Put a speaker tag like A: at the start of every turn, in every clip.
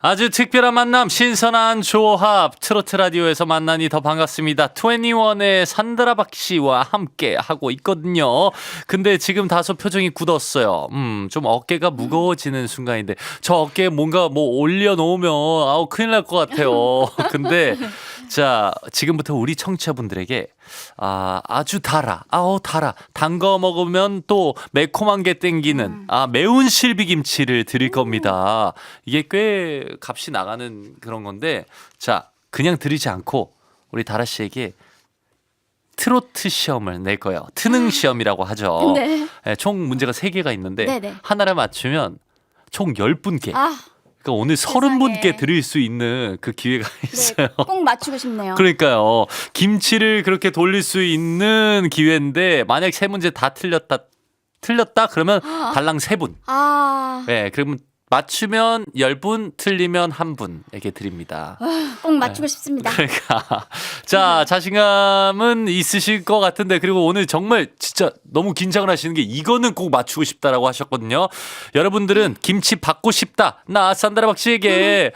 A: 아주 특별한 만남, 신선한 조합, 트로트 라디오에서 만나니 더 반갑습니다. 21의 산드라박 씨와 함께 하고 있거든요. 근데 지금 다소 표정이 굳었어요. 좀 어깨가 무거워지는 순간인데 저 어깨에 뭔가 뭐 올려놓으면 아우 큰일 날 것 같아요. 근데 자, 지금부터 우리 청취자분들에게 아주 달아. 단 거 먹으면 또 매콤한 게 땡기는 매운 실비김치를 드릴 겁니다. 이게 꽤 값이 나가는 그런 건데 자, 그냥 드리지 않고 우리 다라 씨에게 트로트 시험을 낼 거예요. 트능 시험이라고 하죠.
B: 네.
A: 네, 총 문제가 3개가 있는데
B: 네네.
A: 하나를 맞추면 총 10분께 그러니까 오늘
B: 세상에.
A: 30분께 드릴 수 있는 그 기회가 있어요.
B: 네, 꼭 맞추고 싶네요.
A: 그러니까요. 김치를 그렇게 돌릴 수 있는 기회인데 만약 3문제 다 틀렸다 그러면 달랑 3분. 네, 그러면 맞추면 10분, 틀리면 1분에게 드립니다.
B: 꼭 맞추고 싶습니다.
A: 그러니까 자, 자신감은 있으실 것 같은데 그리고 오늘 정말 진짜 너무 긴장을 하시는 게 이거는 꼭 맞추고 싶다라고 하셨거든요. 여러분들은 김치 받고 싶다. 나 산드라박 씨에게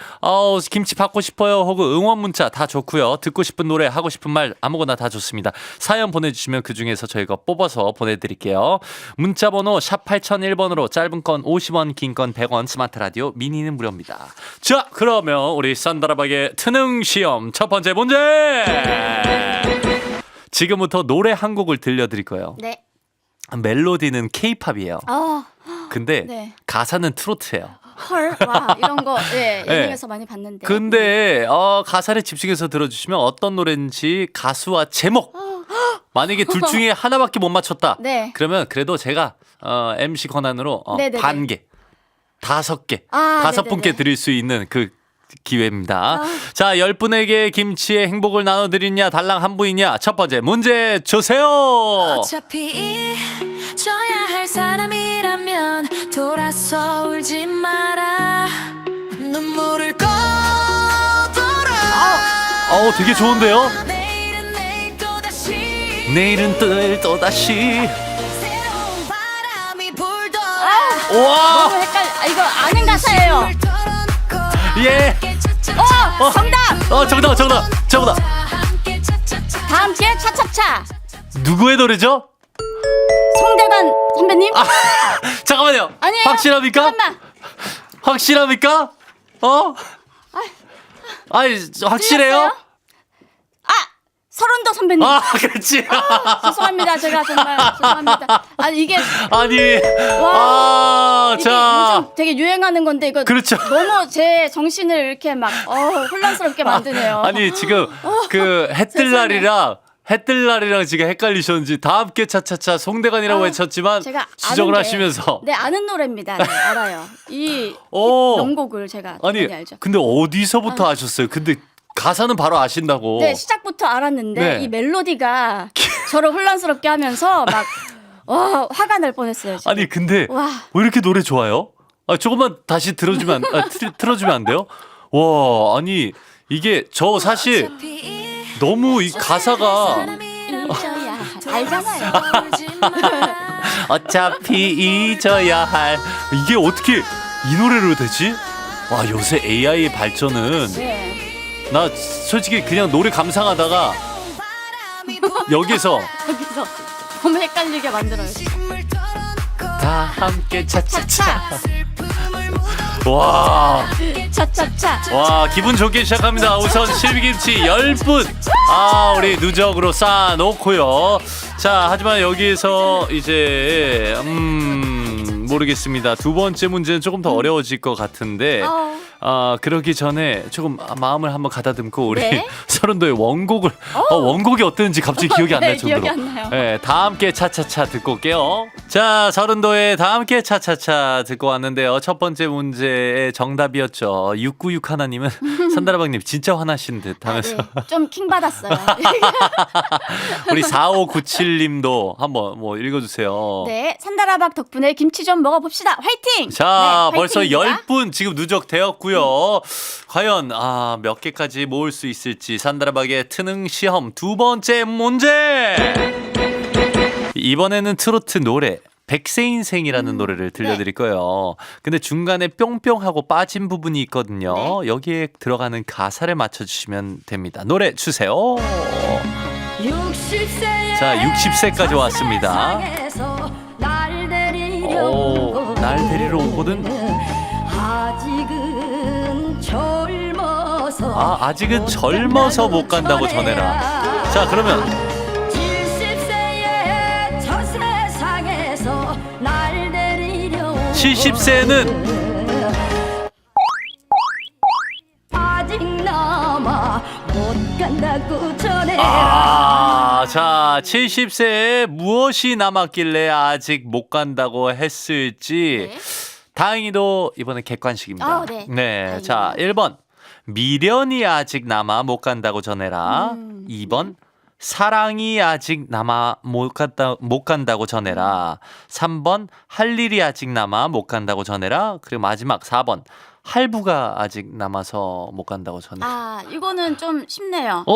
A: 김치 받고 싶어요. 혹은 응원 문자 다 좋고요. 듣고 싶은 노래, 하고 싶은 말 아무거나 다 좋습니다. 사연 보내주시면 그중에서 저희가 뽑아서 보내드릴게요. 문자번호 샵 8001번으로 짧은 건 50원, 긴 건 100원, 스마트 라디오 미니는 무료입니다. 자, 그러면 우리 산드라박의 트능 시험 첫 번째 문제. 지금부터 노래 한 곡을 들려드릴 거예요.
B: 네.
A: 멜로디는 K-팝이에요. 근데
B: 네.
A: 가사는 트로트예요.
B: 헐, 와, 이런 거
A: 네.
B: 예능에서 많이 봤는데.
A: 근데 가사를 집중해서 들어주시면 어떤 노래인지 가수와 제목 만약에 둘 중에 하나밖에 못 맞췄다.
B: 네.
A: 그러면 그래도 제가 MC 권한으로
B: 네네네.
A: 반 개, 5개,
B: 아,
A: 5분께
B: 네네네.
A: 드릴 수 있는 그 기회입니다. 자, 10분에게 김치의 행복을 나눠드리냐 달랑 한 분이냐. 첫 번째 문제 주세요.
C: 어차피 잊어야 할 사람이라면 돌아서 울지 마라. 눈물을 걷어라.
A: 되게 좋은데요.
C: 내일은 내일 또다시
A: 내일은 또다시.
C: 새로운 바람이 불더라.
A: 와,
B: 너무 헷갈려. 이거 아는 가사예요.
A: 예.
B: 정답.
A: 정답.
B: 다 함께 차차차.
A: 누구의 노래죠?
B: 송대관 선배님?
A: 잠깐만요.
B: 아니에요.
A: 확실합니까?
B: 잠깐만.
A: 확실합니까? 아니, 확실해요?
B: 틀렸어요? 서른도 선배님.
A: 그렇지.
B: 죄송합니다. 제가 정말 죄송합니다. 아니 이게
A: 아니,
B: 이게
A: 자.
B: 요즘 되게 유행하는 건데 이거
A: 그렇죠.
B: 너무 제 정신을 이렇게 막 혼란스럽게 만드네요.
A: 아니, 지금 그 햇들날이랑 지금 헷갈리셨는지 다 함께 차차차 송대관이라고 외쳤지만
B: 제가
A: 지적을
B: 아는데,
A: 하시면서.
B: 네, 아는 노래입니다. 네, 알아요. 이
A: 오.
B: 명곡을 제가
A: 아니,
B: 당연히 알죠.
A: 근데 어디서부터 아셨어요? 근데 가사는 바로 아신다고.
B: 네, 시작부터 알았는데
A: 네.
B: 이 멜로디가 저를 혼란스럽게 하면서 막 화가 날 뻔했어요. 지금.
A: 아니, 근데
B: 와.
A: 왜 이렇게 노래 좋아요? 조금만 다시 들어주면 틀어주면 안 돼요? 와, 아니 이게 저 사실 너무 이 가사가
B: 잊어야 알잖아요.
A: 어차피 잊어야 할 이게 어떻게 이 노래로 되지? 와, 요새 AI의 발전은
B: 네.
A: 나 솔직히 그냥 노래 감상하다가 여기서
B: 너무 헷갈리게 만들어요.
A: 다 함께 차차차. 와.
B: 차차차.
A: 와, 기분 좋게 시작합니다. 우선 실비김치 10분 우리 누적으로 쌓아놓고요. 자, 하지만 여기서 이제 모르겠습니다. 두 번째 문제는 조금 더 어려워질 것 같은데 그러기 전에 조금 마음을 한번 가다듬고 우리
B: 네?
A: 서른도의 원곡을 원곡이 어땠는지 갑자기 기억이 안 날
B: 네,
A: 정도로.
B: 기억이 안 나요.
A: 네, 다 함께 차차차 듣고 올게요. 자, 서른도의 다 함께 차차차 듣고 왔는데요. 첫 번째 문제의 정답이었죠. 696 하나님은 산다라박님 진짜 화나신 듯 하면서
B: 네, 좀 킹 받았어요.
A: 우리 4597님도 한번 뭐 읽어주세요.
B: 네, 산다라박 덕분에 김치 좀 먹어봅시다. 화이팅!
A: 자,
B: 네,
A: 벌써
B: 화이팅입니다.
A: 10분 지금 누적되었고요. 과연 몇 개까지 모을 수 있을지 산다라박의 트능 시험 두 번째 문제. 이번에는 트로트 노래 백세 인생이라는 노래를 들려드릴 거예요. 근데 중간에 뿅뿅하고 빠진 부분이 있거든요. 여기에 들어가는 가사를 맞춰주시면 됩니다. 노래 주세요.
C: 60세에
A: 자, 60세까지 왔습니다.
C: 날 데리러
A: 오, 날 데리러 오거든.
C: 아직은 젊어서
A: 아직은 젊어서 못 간다고 전해라. 자, 그러면
C: 70세에 저 세상에서 날 데리려
A: 70세는
C: 아직 남아 못 간다고 전해라.
A: 자, 70세에 무엇이 남았길래 아직 못 간다고 했을지. 다행히도 이번엔 객관식입니다.
B: 네.
A: 자, 1번. 미련이 아직 남아 못 간다고 전해라. 2번. 사랑이 아직 남아 못 간다고 전해라. 3번. 할 일이 아직 남아 못 간다고 전해라. 그리고 마지막 4번. 할부가 아직 남아서 못 간다고 전해라.
B: 이거는 좀 쉽네요.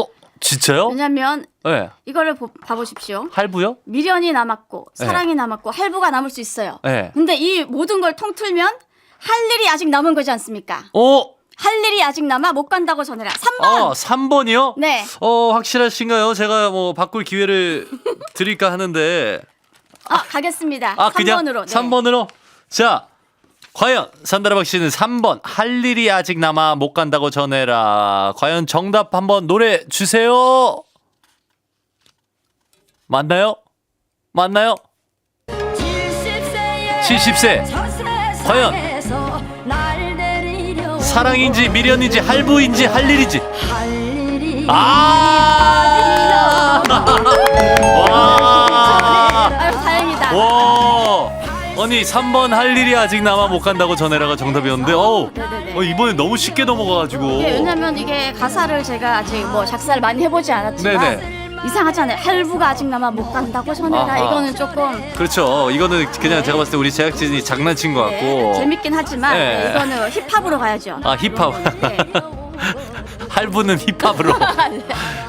A: 진짜요?
B: 왜냐면
A: 네.
B: 이거를 봐보십시오.
A: 할부요?
B: 미련이 남았고
A: 네.
B: 사랑이 남았고 할부가 남을 수 있어요.
A: 네.
B: 근데 이 모든 걸 통틀면 할 일이 아직 남은 거지 않습니까? 할 일이 아직 남아 못 간다고 전해라. 3번.
A: 3번이요?
B: 네.
A: 확실하신가요? 제가 뭐 바꿀 기회를 드릴까 하는데.
B: 가겠습니다.
A: 그냥
B: 3번으로.
A: 3번으로. 자, 과연 산다라박 씨는 3번 할 일이 아직 남아 못 간다고 전해라. 과연 정답 한번 노래 주세요. 맞나요? 70세. 과연 사랑인지 미련인지 할부인지 할 일인지. 와.
B: 다행이다.
A: 와. 아니 3번 할 일이 아직 남아 못 간다고 전해라가 정답이었는데
B: 네네네.
A: 이번에 너무 쉽게 넘어가가지고.
B: 왜냐면 이게 가사를 제가 아직 뭐 작사를 많이 해보지 않았지만
A: 네네.
B: 이상하잖아요. 할부가 아직 남아 못 간다고 전해라.
A: 아하.
B: 이거는 조금
A: 그렇죠. 이거는 그냥 제가 봤을 때 우리 제작진이 장난친 것 같고.
B: 재밌긴 하지만
A: 네.
B: 이거는 힙합으로 가야죠.
A: 힙합.
B: 네.
A: 할부는 힙합으로.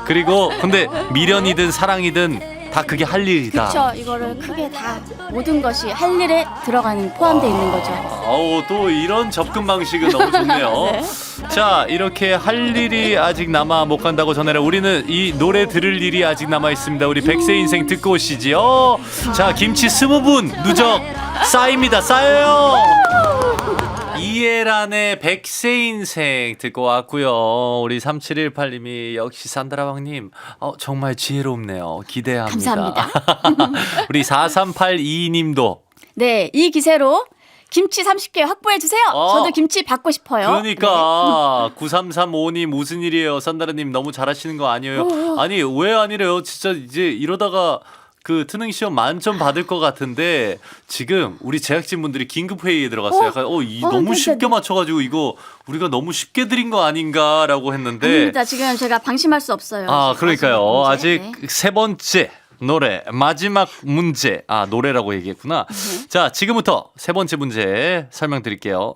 A: 그리고 근데 미련이든 사랑이든 다 그게 할 일이다.
B: 그렇죠. 이거를 크게 다 모든 것이 할 일에 들어가는 포함되어 있는 거죠.
A: 또 이런 접근 방식은 너무 좋네요.
B: 네.
A: 자, 이렇게 할 일이 아직 남아 못 간다고 전해라. 우리는 이 노래 들을 일이 아직 남아 있습니다. 우리 백세 인생 듣고 오시지요. 자, 김치 20분 누적 쌓입니다. 쌓여요. 이해란의 백세 인생 듣고 왔고요. 우리 3718님이 역시 산드라방님 정말 지혜롭네요. 기대합니다.
B: 감사합니다.
A: 우리 4382님도
B: 네, 이 기세로 김치 30개 확보해 주세요. 저도 김치 받고 싶어요.
A: 그러니까 9335님 무슨 일이에요? 산다라님 너무 잘하시는 거 아니에요? 아니 왜 아니래요? 진짜 이제 이러다가 그 트능 시험 만점 받을 것 같은데 지금 우리 제작진 분들이 긴급 회의에 들어갔어요. 약간 너무 쉽게 맞춰가지고 이거 우리가 너무 쉽게 드린 거 아닌가라고 했는데.
B: 아닙니다. 지금 제가 방심할 수 없어요.
A: 그러니까요. 아직
B: 네.
A: 세 번째 노래 마지막 문제. 노래라고 얘기했구나. 자, 지금부터 세 번째 문제 설명드릴게요.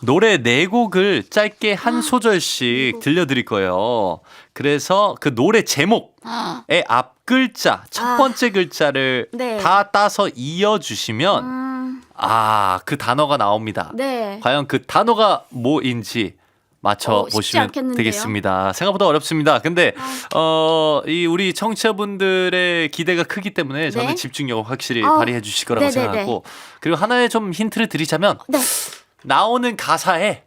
A: 노래 네 곡을 짧게 한 소절씩 들려드릴 거예요. 그래서 그 노래 제목의 앞 글자, 첫 번째 글자를
B: 네.
A: 다 따서 이어주시면 그 단어가 나옵니다.
B: 네.
A: 과연 그 단어가 뭐인지
B: 쉽지
A: 맞춰보시면
B: 않겠는데요?
A: 되겠습니다. 생각보다 어렵습니다. 근데 이 우리 청취자분들의 기대가 크기 때문에 저는
B: 네.
A: 집중력을 확실히 발휘해 주실 거라고
B: 네네네.
A: 생각하고, 그리고 하나의 좀 힌트를 드리자면
B: 네.
A: 나오는 가사에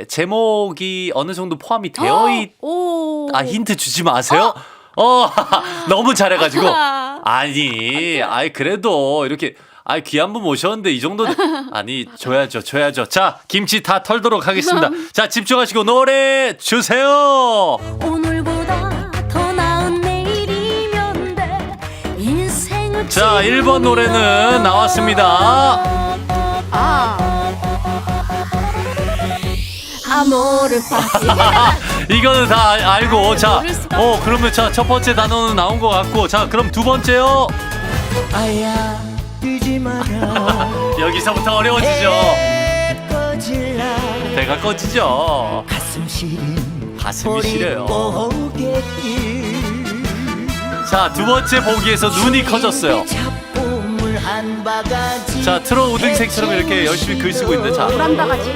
A: 제목이 어느 정도 포함이 되어
B: 오.
A: 힌트 주지 마세요. 너무 잘해가지고. 아니 그래도 이렇게 귀한 분 모셨는데 이 정도는 줘야죠. 자, 김치 다 털도록 하겠습니다. 자, 집중하시고 노래 주세요.
C: 오늘보다 더 나은 내일이면 돼 인생을
A: 자, 1번 노래는 나왔습니다.
B: 아모르 파티.
A: 이거는 다 알고. 자,
B: 모를 수가
A: 그러면 자, 첫 번째 단어는 나온 것 같고, 자, 그럼 두 번째요.
D: 아야 뛰지 마라.
A: 여기서부터 어려워지죠. 배가 꺼지죠. 가슴이 시려요.
D: 보겠길.
A: 자, 두 번째 보기에서 눈이 커졌어요.
D: 한 바가지
A: 자, 트로 우등생처럼 이렇게 열심히 글 쓰고 있는 자.
B: 물 한 바가지.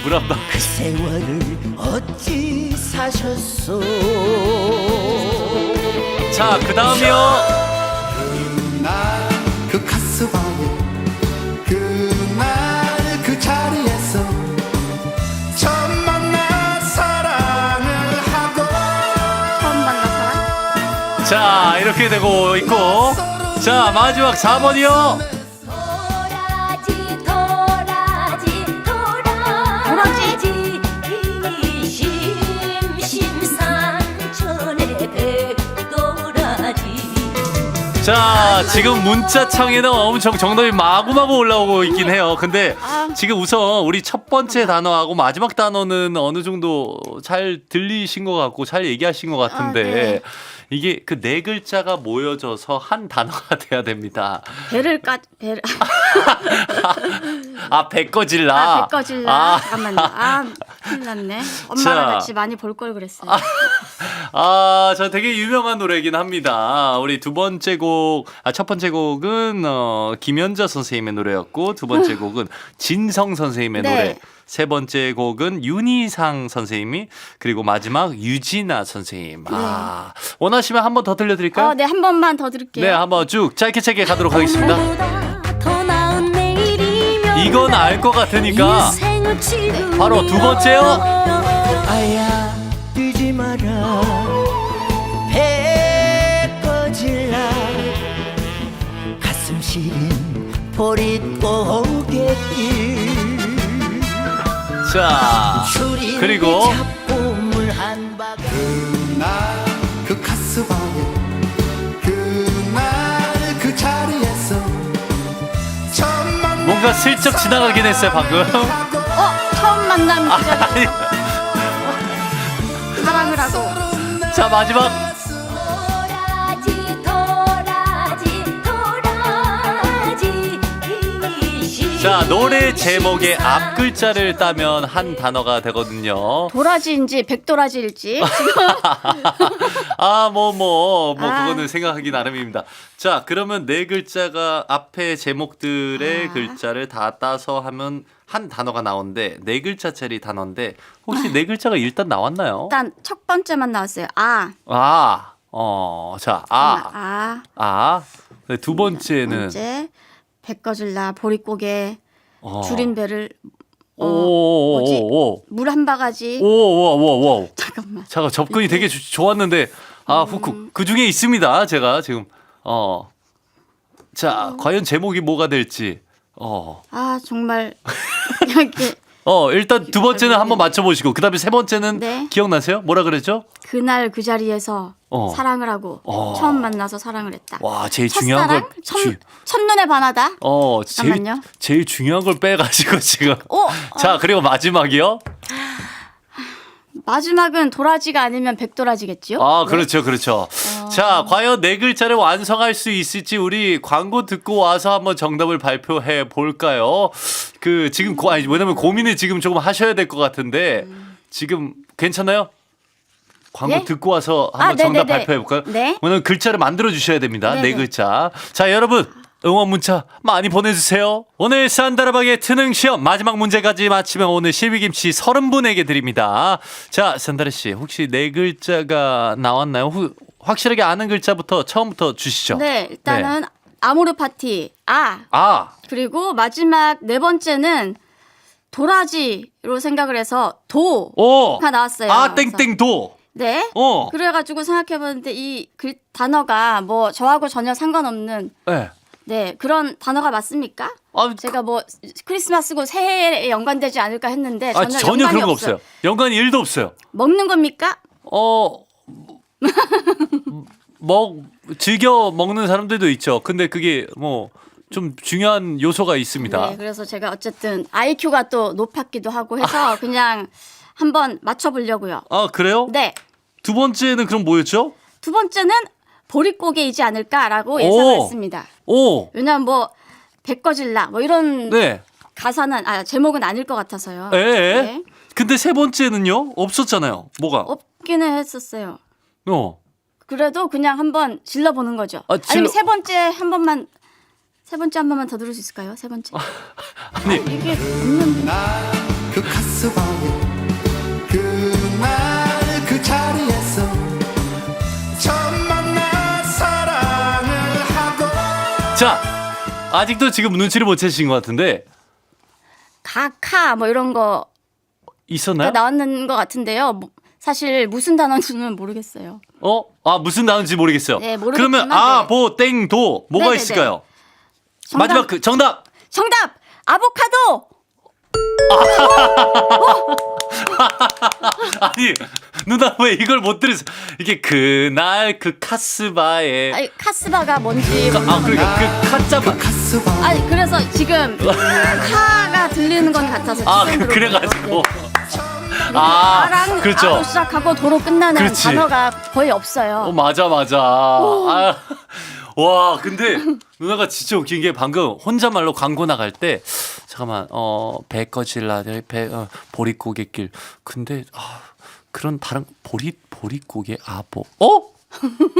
A: 물 한 방.
D: 그 세월을 어찌 사셨소.
A: 자, 그 다음이요.
E: 그 가스방에 그날 그 자리에서 처음 만나 사랑을 하고
B: 처음 만나 사랑.
A: 자, 이렇게 되고 있고. 자, 마지막 4번이요.
C: 도라지 심심산천의 백도라지.
A: 자, 지금 문자창에는 엄청 정답이 마구마구 올라오고 있긴 해요. 근데 지금 우선 우리 첫 번째 단어하고 마지막 단어는 어느 정도 잘 들리신 것 같고 잘 얘기하신 것 같은데
B: 네.
A: 이게 그 네 글자가 모여져서 한 단어가 돼야 됩니다.
B: 배를
A: 아, 배꺼질라.
B: 아, 배꺼질라.
A: 아.
B: 잠깐만요. 아, 큰일 났네. 엄마랑
A: 자.
B: 같이 많이 볼 걸 그랬어요.
A: 아, 저 되게 유명한 노래이긴 합니다. 우리 첫 번째 곡은 김연자 선생님의 노래였고, 두 번째 곡은 진성 선생님의
B: 네.
A: 노래. 세 번째 곡은 윤희상 선생님이, 그리고 마지막 유진아 선생님. 아, 원하시면 한 번 더 들려드릴까요?
B: 네, 한 번만 더 들을게요.
A: 네, 한번 쭉 짧게 가도록 하겠습니다.
C: 오늘보다 더 나은 내일이면
A: 이건 알 것 같으니까
C: 인생을 지금
A: 바로 두 번째요.
D: 아야 뛰지 마라 배 꺼질라 가슴 시린 보릿고개길
A: 자, 그리고
D: 작품을 한 바가
E: 그날 그 가스방에 그날 그 자리에서 처음 만나
A: 뭔가 슬쩍 지나가긴 했어요, 방금.
B: 처음 만남 그 자리
A: 아니,
B: 사랑을 하고.
A: 자, 마지막. 자, 노래 제목의 앞 글자를 따면 한 단어가 되거든요.
B: 도라지인지 백도라지일지 지금
A: 아, 뭐,
B: 아.
A: 그거는 생각하기 나름입니다. 자, 그러면 네 글자가 앞에 제목들의 글자를 다 따서 하면 한 단어가 나오는데, 네 글자짜리 단어인데, 혹시 네 글자가 일단 나왔나요?
B: 일단 첫 번째만 나왔어요.
A: 자, 네, 두 번째는,
B: 번째 배꺼질라 보릿고개
A: 어.
B: 줄인 배를
A: 오,
B: 물 한 바가지.
A: 오.
B: 잠깐만.
A: 잠깐 접근이 되게 좋았는데 후크 그 중에 있습니다. 제가 지금 자, 과연 제목이 뭐가 될지
B: 정말 이렇게
A: 일단 두 번째는 한번 맞춰보시고 그다음에 세 번째는
B: 네.
A: 기억나세요? 뭐라 그랬죠?
B: 그날 그 자리에서 사랑을 하고 처음 만나서 사랑을 했다.
A: 와, 제일 중요한 걸
B: 첫사랑? 첫눈에 반하다. 잠깐만요.
A: 제일 중요한 걸 빼가지고 지금.
B: 오,
A: 자, 그리고 마지막이요.
B: 마지막은 도라지가 아니면 백도라지겠지요?
A: 그렇죠. 자, 과연 네 글자를 완성할 수 있을지 우리 광고 듣고 와서 한번 정답을 발표해 볼까요? 지금 왜냐면 고민을 지금 조금 하셔야 될 것 같은데 지금 괜찮아요? 광고
B: 예?
A: 듣고 와서 한번 정답 발표해 볼까요?
B: 네.
A: 왜냐면 글자를 만들어 주셔야 됩니다. 네
B: 네네.
A: 글자. 자, 여러분. 응원 문자 많이 보내주세요. 오늘 산다라박의 트능 시험 마지막 문제까지 마치면 오늘 실비김치 30분에게 드립니다. 자, 산다라 씨 혹시 네 글자가 나왔나요? 확실하게 아는 글자부터 처음부터 주시죠.
B: 네, 일단은 아모르 파티 그리고 마지막 네 번째는 도라지로 생각을 해서 도가 나왔어요.
A: 땡땡도.
B: 네. 그래가지고 생각해봤는데 이 단어가 뭐 저하고 전혀 상관없는 그런 단어가 맞습니까? 제가 뭐 크리스마스고 새해에 연관되지 않을까 했는데
A: 전혀 그런 거 없어요. 연관이 1도 없어요.
B: 먹는 겁니까?
A: 즐겨 먹는 사람들도 있죠. 근데 그게 뭐 좀 중요한 요소가 있습니다.
B: 네, 그래서 제가 어쨌든 IQ가 또 높았기도 하고 해서 그냥 한번 맞춰보려고요.
A: 그래요?
B: 네.
A: 두 번째는 그럼 뭐였죠?
B: 두 번째는 보릿고개이지 않을까라고 예상을 했습니다. 왜냐하면 뭐 배꺼질라 뭐 이런 가사는 제목은 아닐 것 같아서요. 네.
A: 근데 세 번째는요? 없었잖아요. 뭐가?
B: 없기는 했었어요. 그래도 그냥 한번 질러보는 거죠. 아니면 세 번째 한 번만 세 번째 한 번만 더 들을 수 있을까요? 세 번째.
A: 아니
B: 이게 없는데.
E: 나 그 카스바에 그날 그 자리에서 처음 만나 사랑을 하고
A: 자 아직도 지금 눈치를 못 채신 것 같은데
B: 가카 뭐 이런 거
A: 있었나요?
B: 나왔는 것 같은데요. 사실 무슨 단어인지는 모르겠어요.
A: 무슨 단어인지 모르겠어요.
B: 네, 모르겠지만,
A: 그러면
B: 네.
A: 땡도 뭐가
B: 네네네.
A: 있을까요?
B: 정답.
A: 마지막 그 정답.
B: 정답! 아보카도!
A: 아니 누나 왜 이걸 못 들으세요? 이게 그날 그 카스바에
B: 아니, 카스바가 뭔지.
A: 그러니까 그 카자바
E: 카스바에
B: 아니, 그래서 지금 카가 들리는 건 같아서. 지금
A: 그래가지고
B: 들어보고. 아랑
A: 그렇죠.
B: 아로 시작하고 도로 끝나는
A: 그렇지.
B: 단어가 거의 없어요.
A: 맞아. 와 근데 누나가 진짜 웃긴 게 방금 혼자말로 광고 나갈 때 잠깐만 배 꺼질라 보릿고개길 근데 그런 다른 보릿고개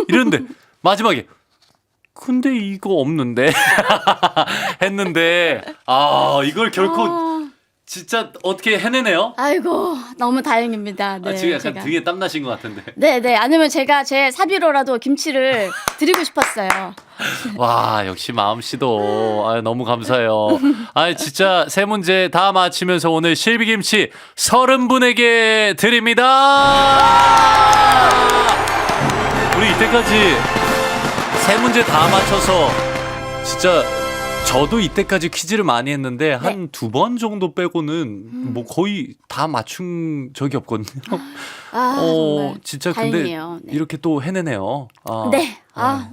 A: 이런데 마지막에 근데 이거 없는데 했는데 이걸 결코 진짜 어떻게 해내네요.
B: 아이고, 너무 다행입니다. 네,
A: 지금 약간
B: 제가.
A: 등에 땀 나신 것 같은데.
B: 네. 아니면 제가 제 사비로라도 김치를 드리고 싶었어요.
A: 와 역시 마음씨도 너무 감사해요. 진짜 세 문제 다 맞히면서 오늘 실비김치 30분에게 드립니다. 우리 이때까지 세 문제 다 맞춰서 진짜 저도 이때까지 퀴즈를 많이 했는데 한 2번 정도 빼고는 뭐 거의 다 맞춘 적이 없거든요.
B: 정말
A: 진짜
B: 다행이에요.
A: 근데
B: 네.
A: 이렇게 또 해내네요.
B: 네.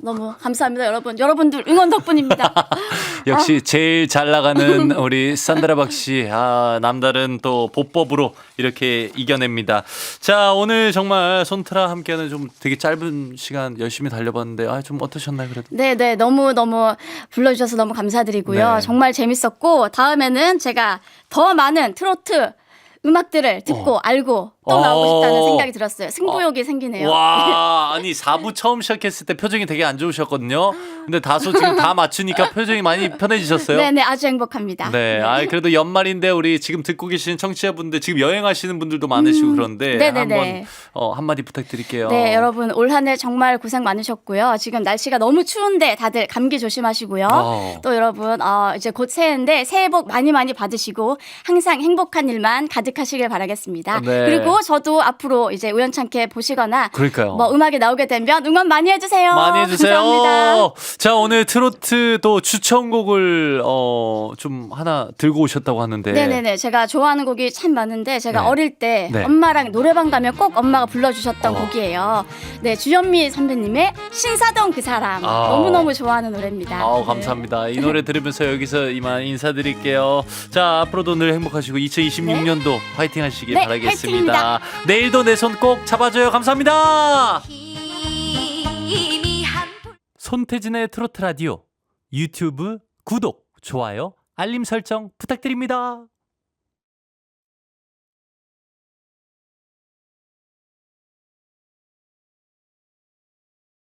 B: 너무 감사합니다, 여러분. 여러분들 응원 덕분입니다.
A: 역시 제일 잘 나가는 우리 산드라 박씨. 남다른 또 보법으로 이렇게 이겨냅니다. 자, 오늘 정말 손트라 함께하는 좀 되게 짧은 시간 열심히 달려봤는데 좀 어떠셨나요, 그래도?
B: 네. 너무 불러주셔서 너무 감사드리고요.
A: 네.
B: 정말 재밌었고, 다음에는 제가 더 많은 트로트 음악들을 듣고 알고 또 나오고 싶다는 생각이 들었어요. 승부욕이 생기네요.
A: 와, 아니 4부 처음 시작했을 때 표정이 되게 안 좋으셨거든요. 근데 다소 지금 다 맞추니까 표정이 많이 편해지셨어요?
B: 네네, 아주 행복합니다.
A: 네, 그래도 연말인데 우리 지금 듣고 계시는 청취자분들 지금 여행하시는 분들도 많으시고 그런데
B: 네네네.
A: 한번 한마디 부탁드릴게요.
B: 네, 여러분 올 한 해 정말 고생 많으셨고요. 지금 날씨가 너무 추운데 다들 감기 조심하시고요. 또 여러분 이제 곧 새해인데 새해 복 많이 받으시고 항상 행복한 일만 가득하시길 바라겠습니다.
A: 네.
B: 그리고 저도 앞으로 이제 우연찮게 보시거나
A: 그러니까요.
B: 뭐 음악에 나오게 되면 응원 많이 해주세요.
A: 많이 해주세요.
B: 감사합니다.
A: 자, 오늘 트로트 또 추천곡을 좀 하나 들고 오셨다고 하는데.
B: 네네네. 제가 좋아하는 곡이 참 많은데 제가
A: 네.
B: 어릴 때
A: 네.
B: 엄마랑 노래방 가면 꼭 엄마가 불러주셨던 곡이에요. 네, 주현미 선배님의 신사동 그 사람. 너무너무 좋아하는 노래입니다. 네.
A: 감사합니다. 이 노래 들으면서 여기서 이만 인사드릴게요. 자, 앞으로도 늘 행복하시고 2026년도 화이팅 하시길
B: 네,
A: 바라겠습니다.
B: 화이팅입니다.
A: 내일도 내 손 꼭 잡아줘요. 감사합니다. 손태진의 트로트 라디오 유튜브 구독, 좋아요, 알림 설정 부탁드립니다.